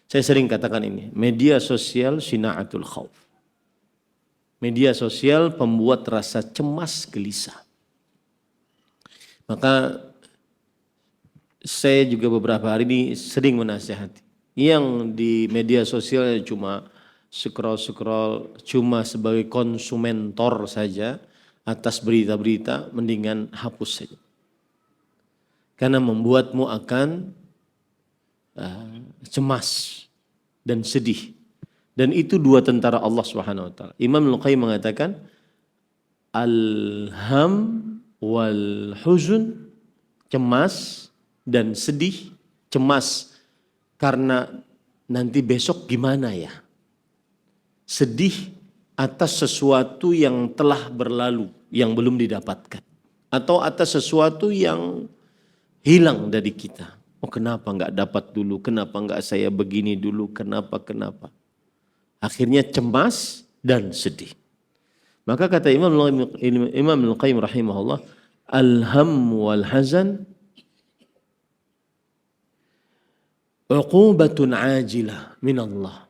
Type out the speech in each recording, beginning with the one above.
Saya sering katakan ini, media sosial sina'atul khauf. Media sosial pembuat rasa cemas gelisah. Maka saya juga beberapa hari ini sering menasihati. Yang di media sosial cuma scroll-scroll, cuma sebagai konsumentor saja atas berita-berita, mendingan hapus saja. Karena membuatmu akan cemas dan sedih. Dan itu dua tentara Allah Subhanahu wa taala. Imam Al-Qayyim mengatakan al-ham wal huzun, cemas dan sedih. Cemas karena nanti besok gimana ya? Sedih atas sesuatu yang telah berlalu, yang belum didapatkan. Atau atas sesuatu yang hilang dari kita. Oh kenapa enggak dapat dulu, kenapa enggak saya begini dulu, kenapa. Akhirnya cemas dan sedih. Maka kata Imam Al-Qayyim rahimahullah, al-ham wal hazan uqubatun ajilah min Allah.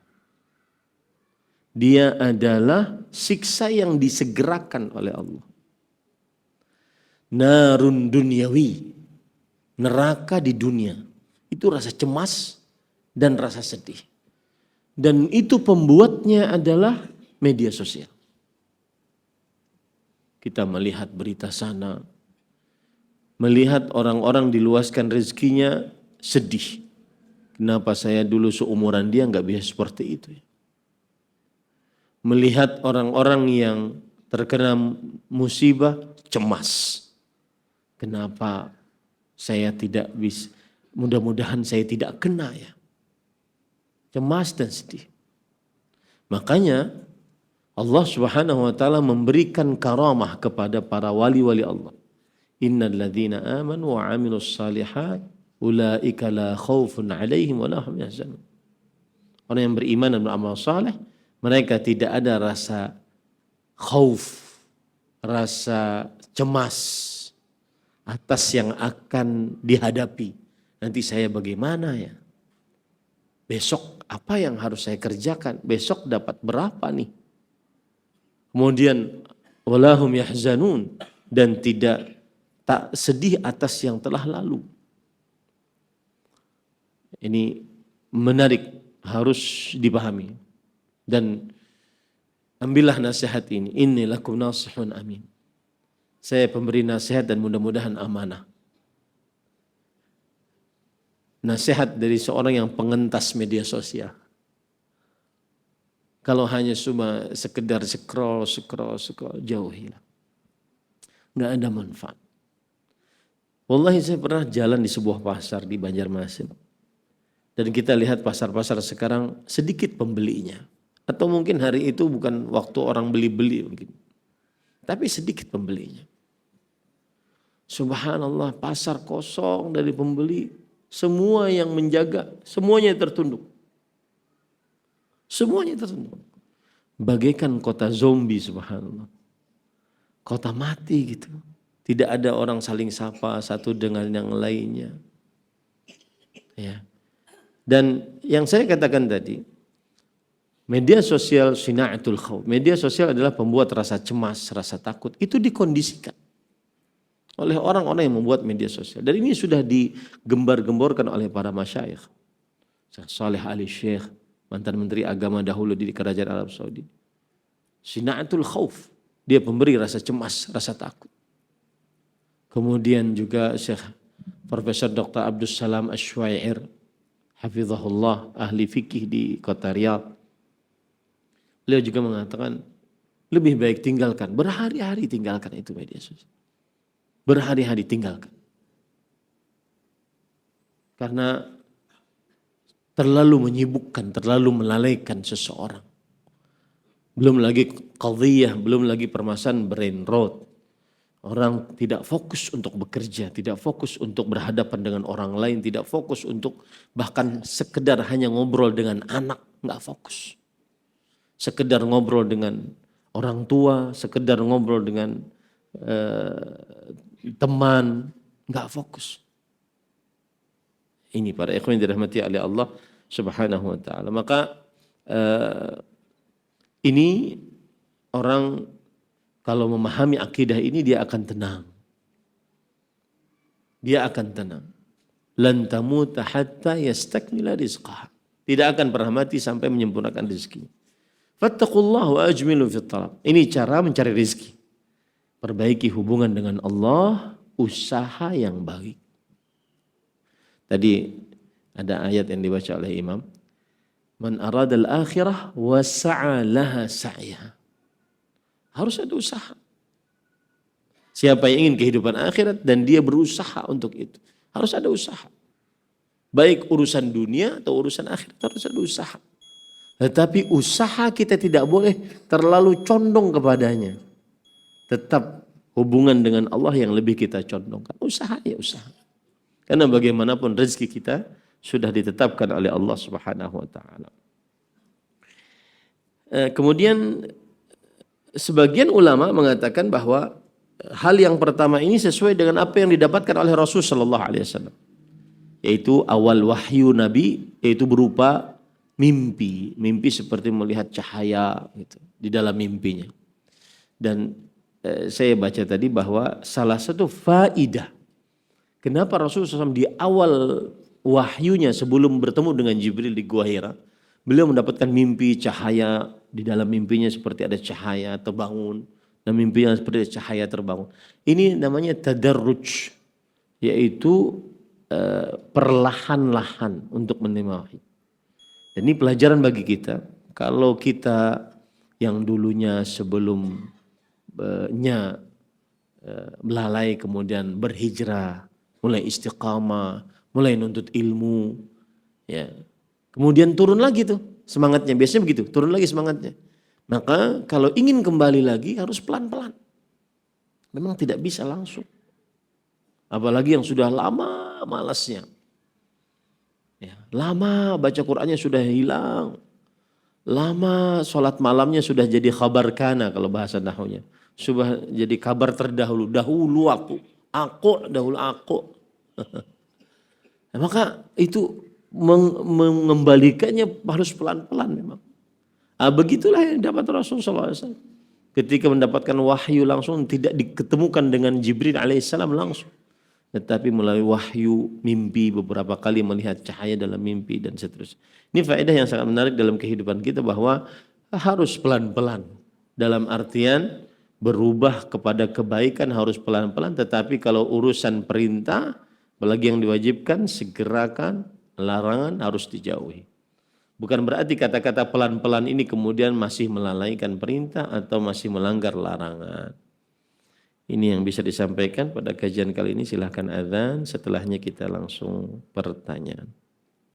Dia adalah siksa yang disegerakan oleh Allah. Narun dunyawi, neraka di dunia. Itu rasa cemas dan rasa sedih. Dan itu pembuatnya adalah media sosial. Kita melihat berita sana, melihat orang-orang diluaskan rezekinya, sedih. Kenapa saya dulu seumuran dia nggak bisa seperti itu? Melihat orang-orang yang terkena musibah, cemas. Kenapa saya tidak bisa, mudah-mudahan saya tidak kena ya. Cemas dan sedih. Makanya Allah Subhanahu wa taala memberikan karamah kepada para wali-wali Allah. Innal ladzina amanu wa 'amilus shalihat ulaika la khaufun 'alaihim wa la hum yahzanun. Orang yang beriman dan beramal saleh, mereka tidak ada rasa khauf, rasa cemas atas yang akan dihadapi. Nanti saya bagaimana ya? Besok apa yang harus saya kerjakan? Besok dapat berapa nih? Kemudian walahum yahzanun, dan tak sedih atas yang telah lalu. Ini menarik, harus dipahami. Dan ambillah nasihat ini. Inni lakum nasihun amin. Saya pemberi nasihat dan mudah-mudahan amanah. Nasihat dari seorang yang pengentas media sosial. Kalau hanya cuma sekedar scroll, jauhilah. Nggak ada manfaat. Wallahi saya pernah jalan di sebuah pasar di Banjarmasin. Dan kita lihat pasar-pasar sekarang sedikit pembelinya. Atau mungkin hari itu bukan waktu orang beli-beli mungkin. Tapi sedikit pembelinya. Subhanallah, pasar kosong dari pembeli. Semua yang menjaga, semuanya tertunduk. Semuanya tertunduk. Bagaikan kota zombie, subhanallah. Kota mati gitu. Tidak ada orang saling sapa satu dengan yang lainnya. Ya. Dan yang saya katakan tadi, media sosial sina'atul khauf. Media sosial adalah pembuat rasa cemas, rasa takut. Itu dikondisikan oleh orang-orang yang membuat media sosial. Dan ini sudah digembar-gemborkan oleh para masyayikh. Syekh Saleh Ali Syekh, mantan menteri agama dahulu di kerajaan Arab Saudi. Sina'atul khauf, dia pemberi rasa cemas, rasa takut. Kemudian juga Syekh Profesor Dr. Abdus Salam Asywair, hafizahullah, ahli fikih di kota Riyadh. Beliau juga mengatakan, lebih baik tinggalkan, berhari-hari tinggalkan itu media sosial. Berhari-hari tinggalkan. Karena terlalu menyibukkan, terlalu melalaikan seseorang. Belum lagi qadhiyah, belum lagi permasalahan brain rot. Orang tidak fokus untuk bekerja, tidak fokus untuk berhadapan dengan orang lain, tidak fokus untuk bahkan sekedar hanya ngobrol dengan anak, nggak fokus. Sekedar ngobrol dengan orang tua, sekedar ngobrol dengan teman, nggak fokus. Ini para ikhwan yang dirahmati oleh Allah, Subhanahu wa ta'ala. Maka ini orang kalau memahami akidah ini dia akan tenang. Dia akan tenang. Lan tamuta hatta yastakmila rizqaha. Tidak akan pernah mati sampai menyempurnakan rezeki. Fattaqullaha wa ajmilu fit talab. Ini cara mencari rezeki. Perbaiki hubungan dengan Allah, usaha yang baik. Tadi ada ayat yang dibaca oleh Imam. Man aradal akhirah wa sa'a laha sa'ya. Harus ada usaha. Siapa yang ingin kehidupan akhirat dan dia berusaha untuk itu. Harus ada usaha. Baik urusan dunia atau urusan akhirat harus ada usaha. Tetapi usaha kita tidak boleh terlalu condong kepadanya. Tetap hubungan dengan Allah yang lebih kita condongkan. Usaha ya usaha. Karena bagaimanapun rezeki kita sudah ditetapkan oleh Allah Subhanahu wa ta'ala. Kemudian sebagian ulama mengatakan bahwa hal yang pertama ini sesuai dengan apa yang didapatkan oleh Rasul sallallahu alaihi wasallam. Yaitu awal wahyu Nabi, yaitu berupa mimpi. Mimpi seperti melihat cahaya gitu, di dalam mimpinya. Dan saya baca tadi bahwa salah satu faidah kenapa Rasulullah SAW di awal wahyunya sebelum bertemu dengan Jibril di Gua Hira, beliau mendapatkan mimpi cahaya, di dalam mimpinya seperti ada cahaya terbangun, dan mimpinya seperti ada cahaya terbangun. Ini namanya tadarruj, yaitu perlahan-lahan untuk menerima wahyu. Dan ini pelajaran bagi kita, kalau kita yang dulunya sebelumnya melalai kemudian berhijrah, mulai istiqamah, mulai nuntut ilmu, ya. Kemudian turun lagi tuh semangatnya, biasanya begitu, turun lagi semangatnya. Maka kalau ingin kembali lagi harus pelan-pelan. Memang tidak bisa langsung. Apalagi yang sudah lama malasnya. Ya, lama baca Qur'annya sudah hilang. Lama sholat malamnya sudah jadi khabar kana kalau bahasa nahwunya. Sudah jadi kabar terdahulu. Dahulu dahulu aku. Nah, maka itu mengembalikannya harus pelan-pelan memang. Begitulah yang dapat Rasulullah SAW. Ketika mendapatkan wahyu langsung tidak diketemukan dengan Jibril alaihissalam langsung. Tetapi melalui wahyu, mimpi, beberapa kali melihat cahaya dalam mimpi dan seterusnya. Ini faedah yang sangat menarik dalam kehidupan kita bahwa harus pelan-pelan. Dalam artian berubah kepada kebaikan harus pelan-pelan. Tetapi kalau urusan perintah, apalagi yang diwajibkan, segerakan, larangan harus dijauhi. Bukan berarti kata-kata pelan-pelan ini kemudian masih melalaikan perintah atau masih melanggar larangan. Ini yang bisa disampaikan pada kajian kali ini. Silahkan adzan, setelahnya kita langsung pertanyaan.